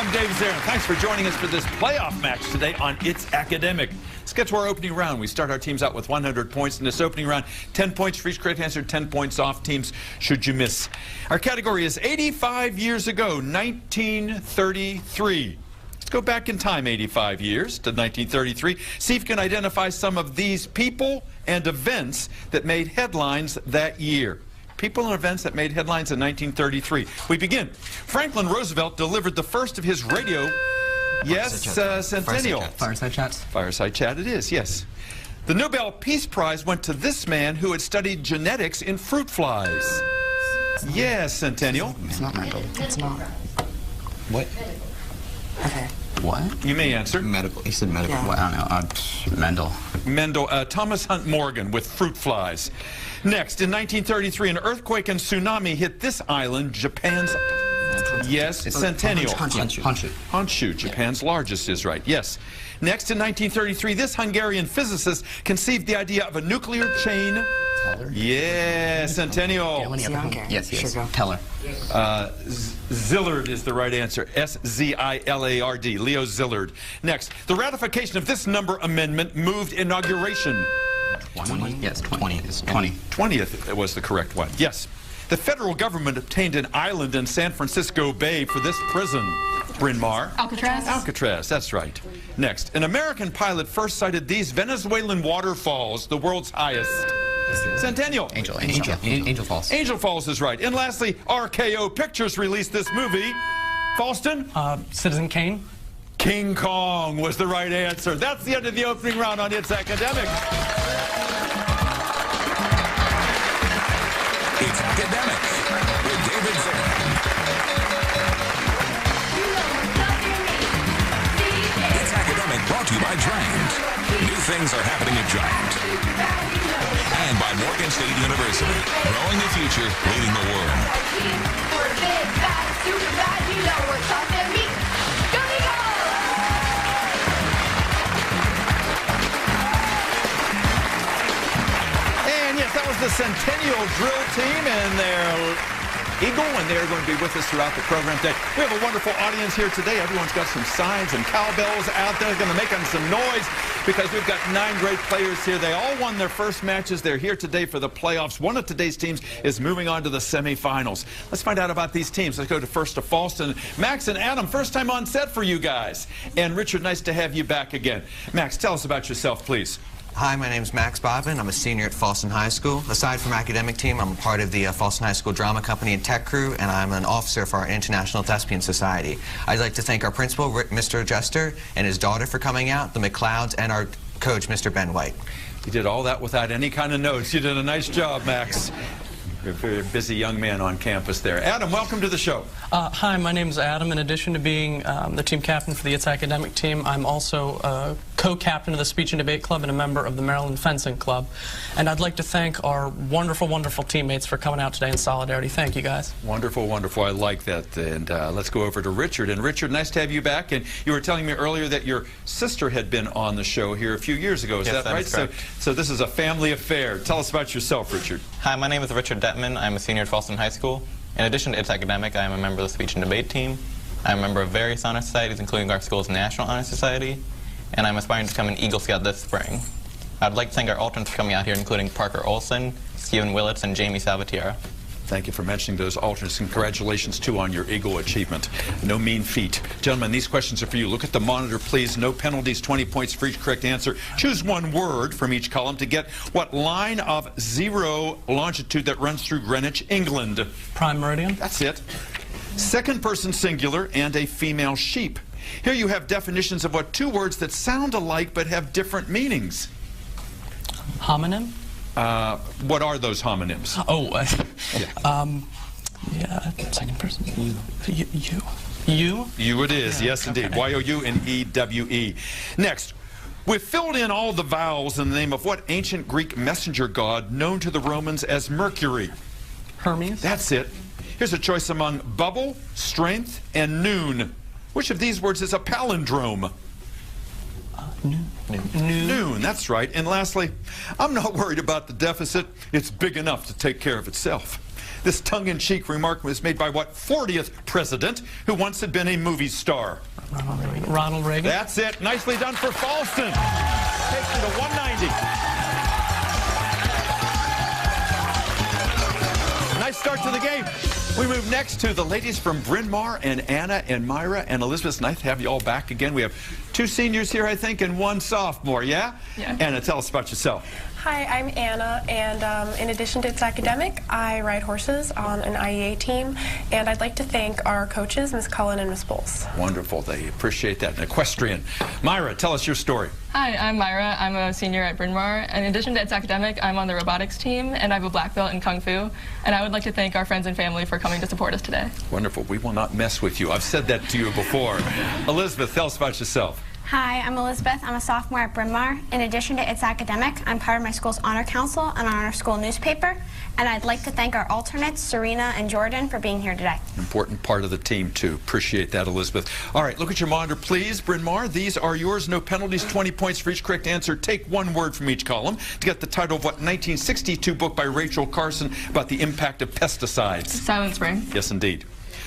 I'm Dave Zahren. Thanks for joining us for this playoff match today on It's Academic. Let's get to our opening round. We start our teams out with 100 points in this opening round. 10 points for each correct answer, 10 points off teams should you miss. Our category is 85 years ago, 1933. Let's go back in time 85 years to 1933. See if you can identify some of these people and events that made headlines that year. People and events that made headlines in 1933. We begin. Franklin Roosevelt delivered the first of his radio, Centennial. Fireside chats. Fireside chat it is, yes. The Nobel Peace Prize went to this man who had studied genetics in fruit flies. Yes, Centennial. It's not mental. It's not. What? Okay. What? You may answer. Medical. He said medical. Yeah. What? I don't know. Mendel. Mendel, Thomas Hunt Morgan with fruit flies. Next, in 1933, an earthquake and tsunami hit this island, Japan's... Yes, Centennial. Honshu, Japan's largest is right, yes. Next, in 1933, this Hungarian physicist conceived the idea of a nuclear chain... Teller? Yeah, Centennial. Yes. Teller. Szilard is the right answer. S-Z-I-L-A-R-D. Leo Szilard. Next, the ratification of this number amendment moved inauguration. 20? Yes, 20. 20. 20th was the correct one. Yes. The federal government obtained an island in San Francisco Bay for this prison. Bryn Mawr. Alcatraz. Alcatraz, that's right. Next, an American pilot first sighted these Venezuelan waterfalls, the world's highest. Centennial. Angel Falls. Angel Falls is right. And lastly, RKO Pictures released this movie. Fallston? Citizen Kane. King Kong was the right answer. That's the end of the opening round on It's Academic. It's Academic with David Zahren. It's Academic brought to you by Giant. New things are happening at Giant. And by Morgan State University. Growing the future, leading the world. We're big, bad, super bad, you know what's up there. That was the Centennial drill team and their Eagle, and they're going to be with us throughout the program today. We have a wonderful audience here today. Everyone's got some signs and cowbells out there. They're going to make them some noise because we've got 9 great players here. They all won their first matches. They're here today for the playoffs. One of today's teams is moving on to the semifinals. Let's find out about these teams. Let's go first to Fallston. Max and Adam, first time on set for you guys. And Richard, nice to have you back again. Max, tell us about yourself, please. Hi, my name is Max Bobbin. I'm a senior at Fallston High School. Aside from academic team, I'm a part of the Fallston High School Drama Company and Tech Crew, and I'm an officer for our International Thespian Society. I'd like to thank our principal, Mr. Jester, and his daughter for coming out, the McLeods, and our coach, Mr. Ben White. You did all that without any kind of notes. You did a nice job, Max. You're a very busy young man on campus there. Adam, welcome to the show. Hi, my name is Adam. In addition to being the team captain for the It's Academic team, I'm also co-captain of the Speech and Debate Club and a member of the Maryland Fencing Club. And I'd like to thank our wonderful, wonderful teammates for coming out today in solidarity. Thank you, guys. Wonderful, wonderful. I like that. And let's go over to Richard. And Richard, nice to have you back. And you were telling me earlier that your sister had been on the show here a few years ago. Is that right? So this is a family affair. Tell us about yourself, Richard. Hi, my name is Richard Detman. I'm a senior at Fallston High School. In addition to It's Academic, I am a member of the Speech and Debate team. I'm a member of various honor societies, including our school's National Honor Society, and I'm aspiring to become an Eagle Scout this spring. I'd like to thank our alternates for coming out here, including Parker Olson, Stephen Willits, and Jamie Salvatierra. Thank you for mentioning those alternates. Congratulations, too, on your Eagle achievement. No mean feat. Gentlemen, these questions are for you. Look at the monitor, please. No penalties, 20 points for each correct answer. Choose one word from each column to get what line of 0 longitude that runs through Greenwich, England. Prime Meridian. That's it. Second person singular and a female sheep. Here you have definitions of what 2 words that sound alike but have different meanings. Homonym. What are those homonyms? Oh, yeah, second person. You. You it is, yeah, yes indeed. Y-O-U and E-W-E. Next, we've filled in all the vowels in the name of what ancient Greek messenger god known to the Romans as Mercury? Hermes. That's it. Here's a choice among bubble, strength, and noon. Which of these words is a palindrome? Noon, that's right. And lastly, I'm not worried about the deficit. It's big enough to take care of itself. This tongue-in-cheek remark was made by what 40th president who once had been a movie star? Ronald Reagan. That's it. Nicely done for Fallston. Takes it to 190. Nice start to the game. We move next to the ladies from Bryn Mawr, and Anna and Myra and Elizabeth. It's nice to have you all back again. We have 2 seniors here, I think, and 1 sophomore, yeah? Yeah. Anna, tell us about yourself. Hi, I'm Anna, and in addition to its academic, I ride horses on an IEA team, and I'd like to thank our coaches, Ms. Cullen and Ms. Bowles. Wonderful. They appreciate that. An equestrian. Myra, tell us your story. Hi, I'm Myra. I'm a senior at Bryn Mawr. In addition to its academic, I'm on the robotics team, and I have a black belt in Kung Fu. And I would like to thank our friends and family for coming to support us today. Wonderful. We will not mess with you. I've said that to you before. Elizabeth, tell us about yourself. Hi, I'm Elizabeth. I'm a sophomore at Bryn Mawr. In addition to its academic, I'm part of my school's honor council and on our school newspaper. And I'd like to thank our alternates, Serena and Jordan, for being here today. Important part of the team, too. Appreciate that, Elizabeth. All right, look at your monitor, please. Bryn Mawr, these are yours. No penalties, 20 points for each correct answer. Take 1 word from each column to get the title of what 1962 book by Rachel Carson about the impact of pesticides? Silent Spring. Yes, indeed.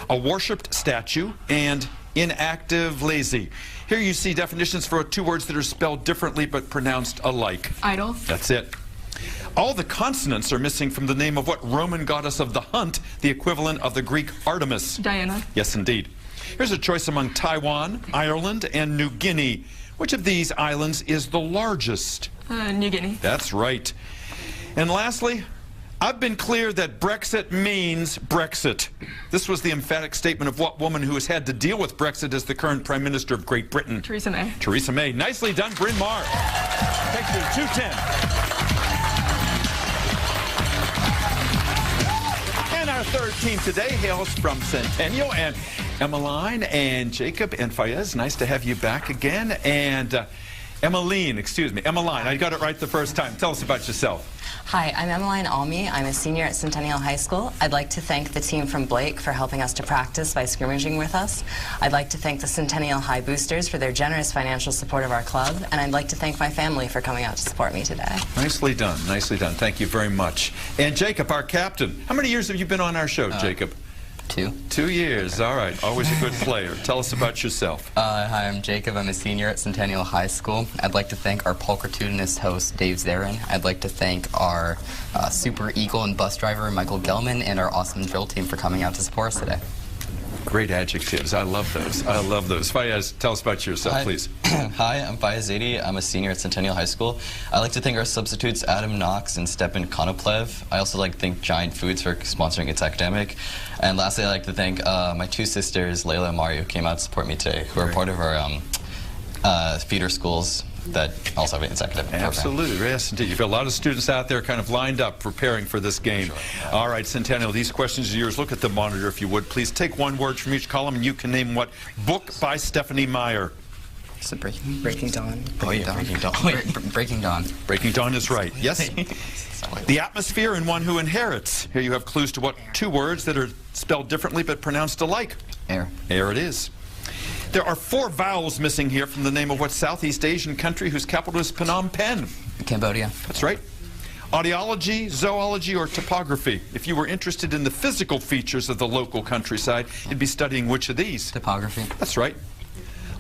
A worshipped statue and inactive lazy. Here you see definitions for 2 words that are spelled differently but pronounced alike. Idol. That's it. All the consonants are missing from the name of what Roman goddess of the hunt, the equivalent of the Greek Artemis? Diana. Yes, indeed. Here's a choice among Taiwan, Ireland, and New Guinea. Which of these islands is the largest? New Guinea. That's right. And lastly, I've been clear that Brexit means Brexit. This was the emphatic statement of what woman who has had to deal with Brexit as the current Prime Minister of Great Britain? Theresa May. Theresa May. Nicely done, Bryn Mawr. Takes you to 210. And our third team today hails from Centennial, and Emmeline and Jacob and Fayez, nice to have you back again. And Emmeline, I got it right the first time. Tell us about yourself. Hi, I'm Emmeline Almy. I'm a senior at Centennial High School. I'd like to thank the team from Blake for helping us to practice by scrimmaging with us. I'd like to thank the Centennial High Boosters for their generous financial support of our club, and I'd like to thank my family for coming out to support me today. Nicely done, nicely done. Thank you very much. And Jacob, our captain, how many years have you been on our show, Jacob? 2. 2 years, all right. Always a good player. Tell us about yourself. Hi, I'm Jacob. I'm a senior at Centennial High School. I'd like to thank our pulchritudinous host, Dave Zahren. I'd like to thank our super eagle and bus driver, Michael Gelman, and our awesome drill team for coming out to support us today. Great adjectives. I love those. I love those. Fayez, tell us about yourself, please. Hi, I'm Fayez Zaidi. I'm a senior at Centennial High School. I'd like to thank our substitutes, Adam Knox and Stepan Konoplev. I also like to thank Giant Foods for sponsoring its academic. And lastly, I'd like to thank my 2 sisters, Layla and Mario, who came out to support me today, who are part of our feeder schools that also have its academic program. Absolutely, yes, indeed. You've got a lot of students out there kind of lined up preparing for this game. Sure. All right, Centennial, these questions are yours. Look at the monitor, if you would. Please take 1 word from each column, and you can name what book by Stephanie Meyer. Is it Breaking Dawn? Breaking Dawn. Breaking Dawn. Breaking Dawn is right. Yes. The atmosphere and one who inherits. Here you have clues to what 2 words that are spelled differently but pronounced alike. Air. Air it is. There are 4 vowels missing here from the name of what Southeast Asian country whose capital is Phnom Penh? Cambodia. That's right. Audiology, zoology, or topography. If you were interested in the physical features of the local countryside, you'd be studying which of these? Topography. That's right.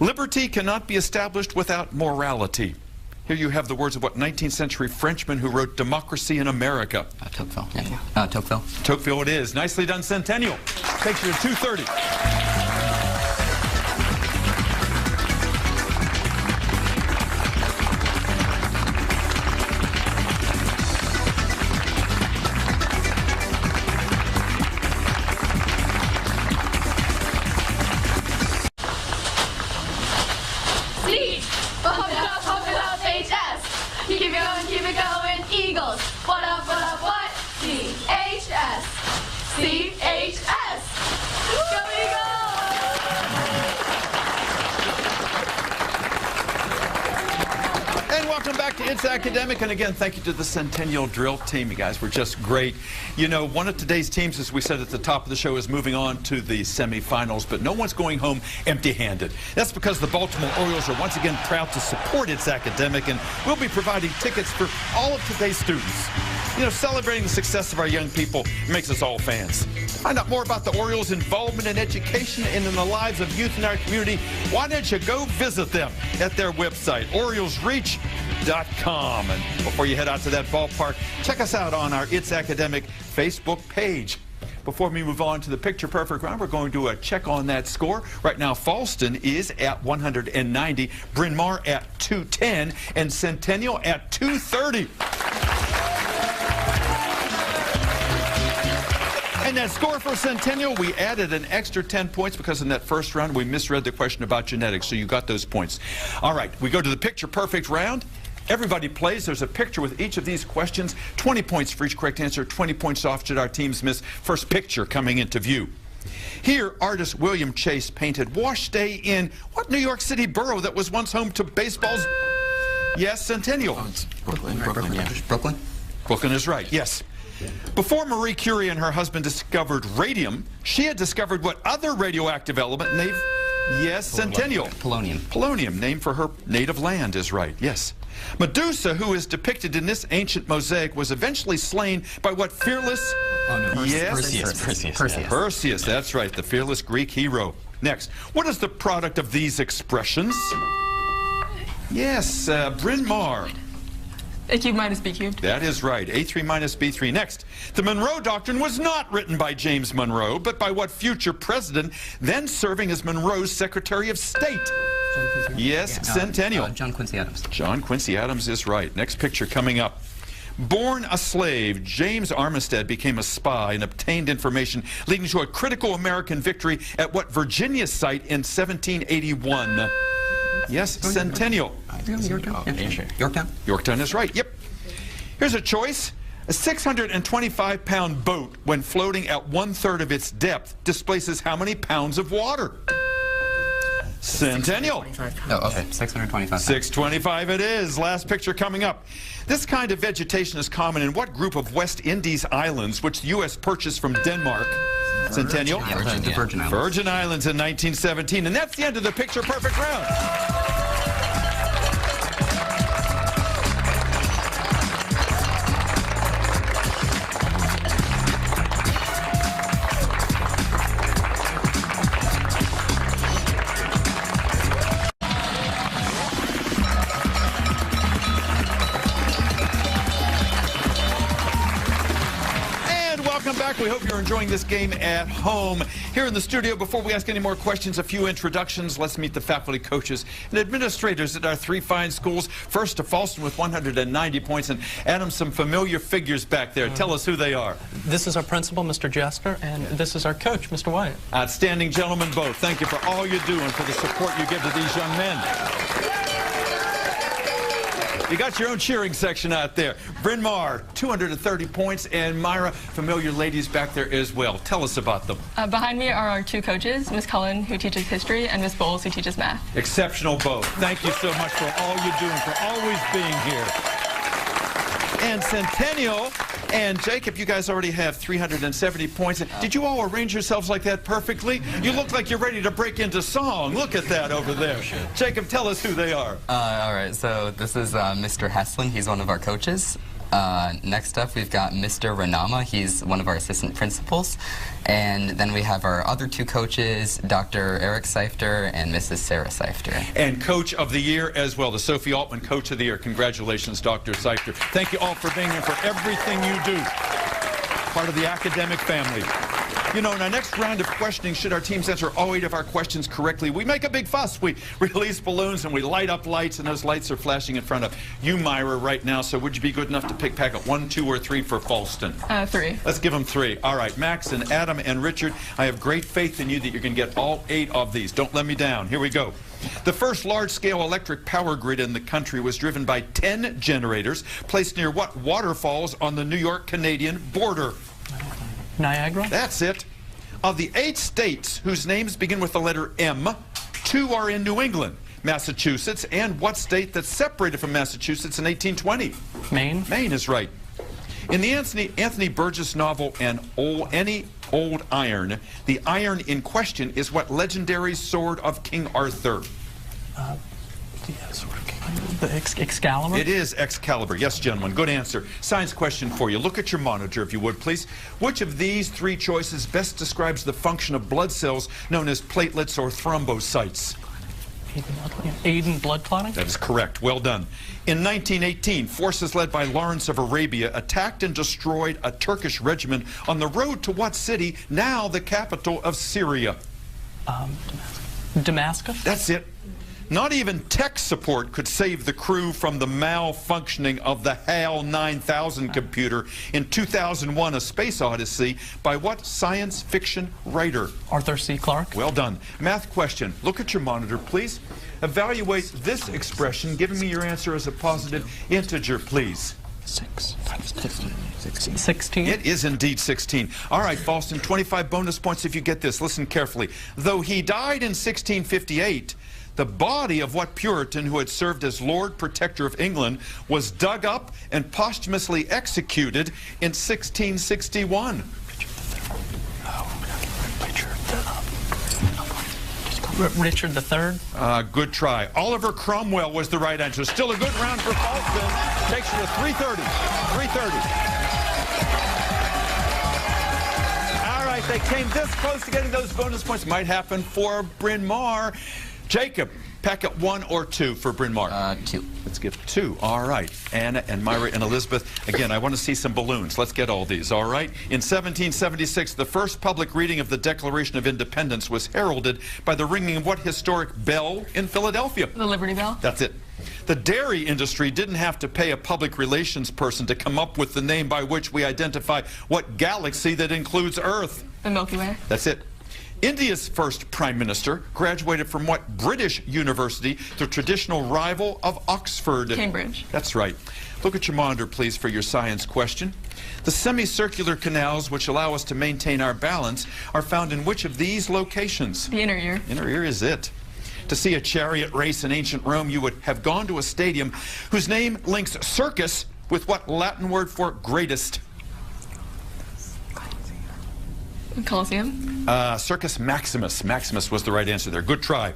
Liberty cannot be established without morality. Here you have the words of what 19th century Frenchman who wrote Democracy in America? Tocqueville. Yeah. Tocqueville. Tocqueville it is. Nicely done, Centennial. Takes you to 230. Pump it up, HS. You keep it going, Eagles. What up, what? CHS. CHS. Go Eagles! It's Academic, and again, thank you to the Centennial drill team. You guys were just great. You know, one of today's teams, as we said at the top of the show, is moving on to the semifinals, but no one's going home empty-handed. That's because the Baltimore Orioles are once again proud to support It's Academic, and we'll be providing tickets for all of today's students. You know, celebrating the success of our young people makes us all fans. To find out more about the Orioles' involvement in education and in the lives of youth in our community, why don't you go visit them at their website, oriolesreach.com. And before you head out to that ballpark, check us out on our It's Academic Facebook page. Before we move on to the picture-perfect round, we're going to check on that score. Right now, Fallston is at 190, Bryn Mawr at 210, and Centennial at 230. And that score for Centennial, we added an extra 10 points because in that first round we misread the question about genetics, so you got those points. All right, we go to the picture-perfect round. Everybody plays. There's a picture with each of these questions. 20 points for each correct answer, 20 points off should our teams miss. First picture coming into view. Here, artist William Chase painted Wash Day in what New York City borough that was once home to baseball's... Yes, Centennial. Oh, it's Brooklyn, yeah. Brooklyn? Brooklyn is right, yes. Before Marie Curie and her husband discovered radium, she had discovered what other radioactive element named... Yes, Centennial. Polonium. Polonium, named for her native land, is right, yes. Medusa, who is depicted in this ancient mosaic, was eventually slain by what fearless... Oh, no, yes. Perseus, that's right, the fearless Greek hero. Next, what is the product of these expressions? Yes, Bryn Mawr. A cube minus B cubed. That is right. A3 minus B3. Next, the Monroe Doctrine was not written by James Monroe, but by what future president, then serving as Monroe's Secretary of State? Yes, Centennial. John Quincy Adams. John Quincy Adams is right. Next picture coming up. Born a slave, James Armistead became a spy and obtained information leading to a critical American victory at what Virginia site in 1781? Yes, Centennial. Yorktown? Yorktown is right, yep. Here's a choice. A 625-pound boat, when floating at 1/3 of its depth, displaces how many pounds of water? Centennial. Oh, okay, 625. 625 it is. Last picture coming up. This kind of vegetation is common in what group of West Indies islands, which the U.S. purchased from Denmark? Centennial? Yeah, the Virgin Islands. Virgin Islands in 1917. And that's the end of the picture-perfect round. We hope you're enjoying this game at home. Here in the studio, before we ask any more questions, a few introductions. Let's meet the faculty, coaches, and administrators at our three fine schools. First to Fallston with 190 points. And Adam, some familiar figures back there. Tell us who they are. This is our principal, Mr. Jester, and this is our coach, Mr. Wyatt. Outstanding gentlemen both. Thank you for all you do and for the support you give to these young men. You got your own cheering section out there. Bryn Mawr, 230 points, and Myra, familiar ladies back there as well. Tell us about them. Behind me are our two coaches, Miss Cullen, who teaches history, and Miss Bowles, who teaches math. Exceptional both. Thank you so much for all you do and for always being here. And Centennial and Jacob, you guys already have 370 points. Did you all arrange yourselves like that perfectly? You look like you're ready to break into song. Look at that over there. Jacob, tell us who they are. All right, so this is Mr. Heslin. He's one of our coaches. Next up, we've got Mr. Ranama. He's one of our assistant principals. And then we have our other two coaches, Dr. Eric Seifter and Mrs. Sarah Seifter. And Coach of the Year as well, the Sophie Altman Coach of the Year. Congratulations, Dr. Seifter. Thank you all for being here, for everything you do. Part of the academic family. You know, in our next round of questioning, should our teams answer all 8 of our questions correctly, we make a big fuss. We release balloons and we light up lights, and those lights are flashing in front of you, Myra, right now. So would you be good enough to pick packet 1, 2, or 3 for Fallston? 3. Let's give them 3. All right, Max and Adam and Richard, I have great faith in you that you're going to get all 8 of these. Don't let me down. Here we go. The first large-scale electric power grid in the country was driven by 10 generators placed near what waterfalls on the New York-Canadian border? Niagara? That's it. Of the 8 states whose names begin with the letter M, 2 are in New England. Massachusetts. And what state that separated from Massachusetts in 1820? Maine. Maine is right. In the Anthony Burgess novel Any Old Iron, the iron in question is what legendary sword of King Arthur? The Excalibur? It is Excalibur. Yes, gentlemen. Good answer. Science question for you. Look at your monitor, if you would, please. Which of these three choices best describes the function of blood cells known as platelets or thrombocytes? Aid in blood clotting? That is correct. Well done. In 1918, forces led by Lawrence of Arabia attacked and destroyed a Turkish regiment on the road to what city, now the capital of Syria? Damascus? That's it. Not even tech support could save the crew from the malfunctioning of the HAL 9000 computer in 2001: A Space Odyssey by what science fiction writer? Arthur C. Clarke. Well done. Math question. Look at your monitor, please. Evaluate this expression, giving me your answer as a positive integer, please. 16. It is indeed 16. All right, Fallston, 25 bonus points if you get this. Listen carefully. Though he died in 1658, the body of what Puritan who had served as Lord Protector of England was dug up and posthumously executed in 1661. Richard III. Good try. Oliver Cromwell was the right answer. Still a good round for Fallston. Takes you to 330. 330. All right, they came this close to getting those bonus points. Might happen for Bryn Mawr. Jacob, packet 1 or 2 for Bryn Mawr? 2. Let's get 2. All right. Anna and Myra and Elizabeth. Again, I want to see some balloons. Let's get all these. All right. In 1776, the first public reading of the Declaration of Independence was heralded by the ringing of what historic bell in Philadelphia? The Liberty Bell. That's it. The dairy industry didn't have to pay a public relations person to come up with the name by which we identify what galaxy that includes Earth. The Milky Way. That's it. India's first prime minister graduated from what British university, the traditional rival of Oxford? Cambridge. That's right. Look at your monitor, please, for your science question. The semicircular canals which allow us to maintain our balance are found in which of these locations? The inner ear. Inner ear is it. To see a chariot race in ancient Rome, you would have gone to a stadium whose name links circus with what Latin word for greatest? Colosseum. Circus Maximus. Maximus was the right answer there. Good try.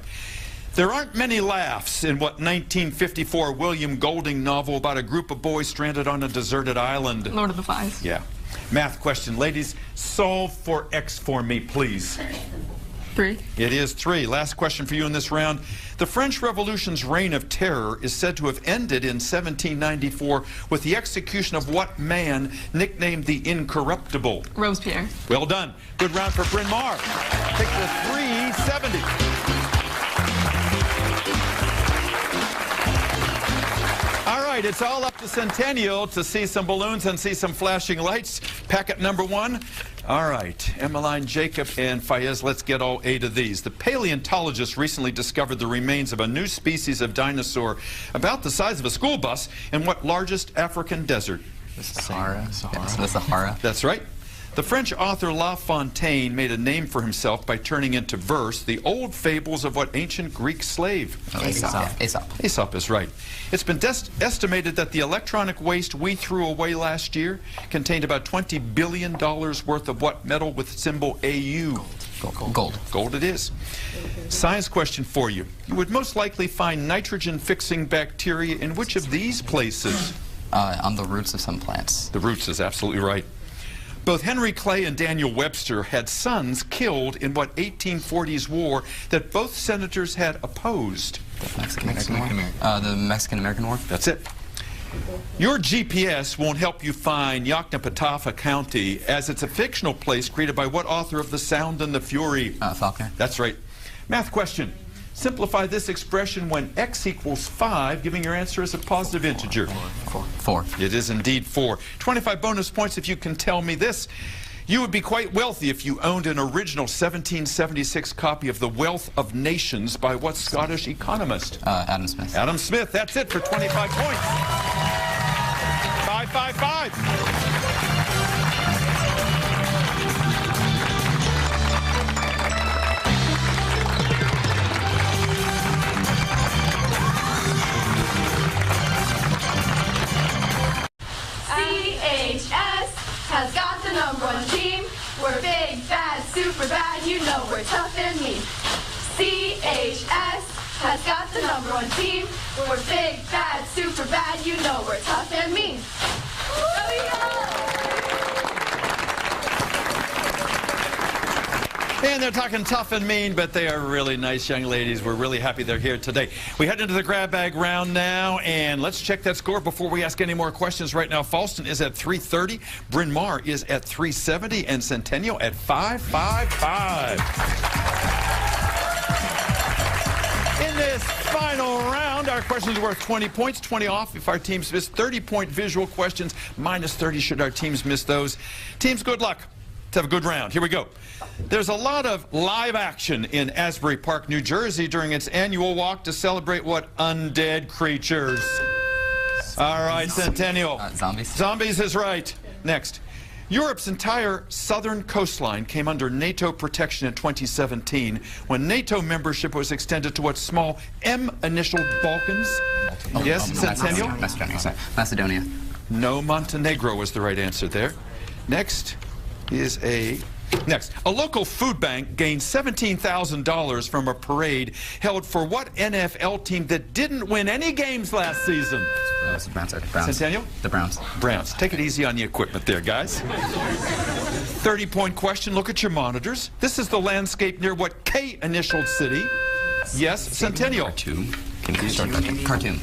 There aren't many laughs in what 1954 William Golding novel about a group of boys stranded on a deserted island? Lord of the Flies. Yeah. Math question. Ladies, solve for X for me, please. 3. It is 3. Last question for you in this round. The French Revolution's reign of terror is said to have ended in 1794 with the execution of what man nicknamed the Incorruptible? Robespierre. Well done. Good round for Bryn Mawr. Take the 370. All right, it's all up to Centennial to see some balloons and see some flashing lights. Packet number 1. All right, Emmeline, Jacob, and Fayez, let's get all 8 of these. The paleontologists recently discovered the remains of a new species of dinosaur about the size of a school bus in what largest African desert? The Sahara. Yes, the Sahara. That's right. The French author La Fontaine made a name for himself by turning into verse the old fables of what ancient Greek slave? Aesop. Aesop is right. It's been estimated that the electronic waste we threw away last year contained about $20 billion worth of what metal with symbol AU? Gold. Gold it is. Science question for you. You would most likely find nitrogen-fixing bacteria in which of these places? On the roots of some plants. The roots is absolutely right. Both Henry Clay and Daniel Webster had sons killed in what 1840s war that both senators had opposed? The Mexican-American War. That's it. Your GPS won't help you find Yoknapatawpha County, as it's a fictional place created by what author of The Sound and the Fury? Faulkner. That's right. Math question. Simplify this expression when x equals 5, giving your answer as a positive integer. 4. It is indeed 4. 25 bonus points if you can tell me this. You would be quite wealthy if you owned an original 1776 copy of The Wealth of Nations by what Scottish economist? Adam Smith. Adam Smith. That's it for 25 points. 555. CHS has got the #1 team. We're big, bad, super bad, you know we're tough and mean. CHS has got the #1 team. We're big, bad, super bad, you know we're tough and mean. And they're talking tough and mean, but they are really nice young ladies. We're really happy they're here today. We head into the grab bag round now, and let's check that score before we ask any more questions. Right now, Fallston is at 330, Bryn Mawr is at 370, and Centennial at 555. In this final round, our questions are worth 20 points, 20 off if our teams miss 30-point visual questions, minus 30 should our teams miss those. Teams, good luck. Let's have a good round. Here we go. There's a lot of live action in Asbury Park, New Jersey during its annual walk to celebrate what undead creatures? All right, Centennial. Zombies. Zombies is right. Next. Europe's entire southern coastline came under NATO protection in 2017 when NATO membership was extended to what small M-initialed Balkans? Yes, Centennial? Macedonia. No, Montenegro was the right answer there. Next is a local food bank gained $17,000 from a parade held for what NFL team that didn't win any games last season? Browns. Centennial? The Browns. Browns. Take it easy on the equipment there, guys. 30-point question. Look at your monitors. This is the landscape near what K-initialed city? Yes, Centennial. Khartoum. Can you start that? Khartoum.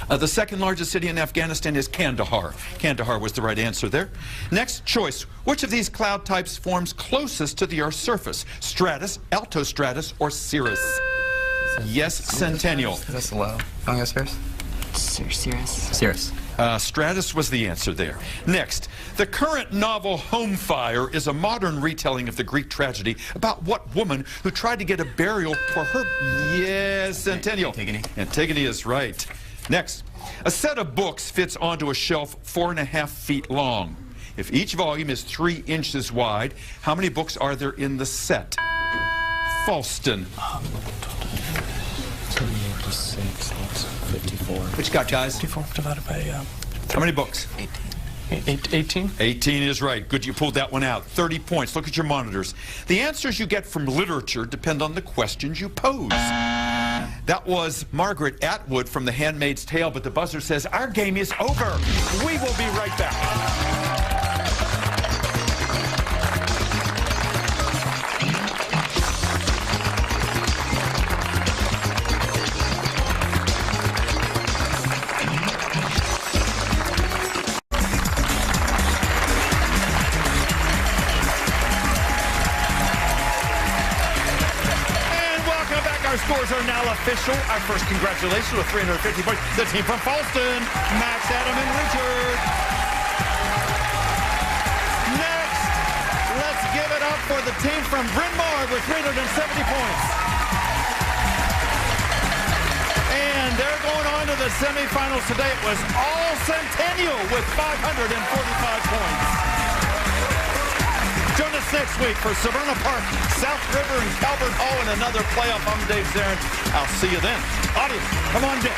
The second largest city in Afghanistan is Kandahar. Kandahar was the right answer there. Next choice. Which of these cloud types forms closest to the Earth's surface? Stratus, altostratus, or cirrus? Yes, Centennial. That's low. Want to go first? Cirrus. Stratus was the answer there. Next, the current novel Home Fire is a modern retelling of the Greek tragedy about what woman who tried to get a burial for her... Yes, Centennial. Antigone. Antigone is right. Next, a set of books fits onto a shelf 4.5 feet long. If each volume is 3 inches wide, how many books are there in the set? Fallston. 54. What you got, guys? 54 divided by... How many books? 18. 18 is right. Good, you pulled that one out. 30 points. Look at your monitors. The answers you get from literature depend on the questions you pose. That was Margaret Atwood from The Handmaid's Tale, but the buzzer says our game is over. We will be right back. Our scores are now official. Our first congratulations with 350 points. The team from Fallston, Max, Adam, and Richard. Next, let's give it up for the team from Bryn Mawr with 370 points. And they're going on to the semifinals today. It was all Centennial with 545 points. Join us next week for Severna Park, South River, and Calvert Hall in another playoff. I'm Dave Zahren. I'll see you then. Audience, come on deck.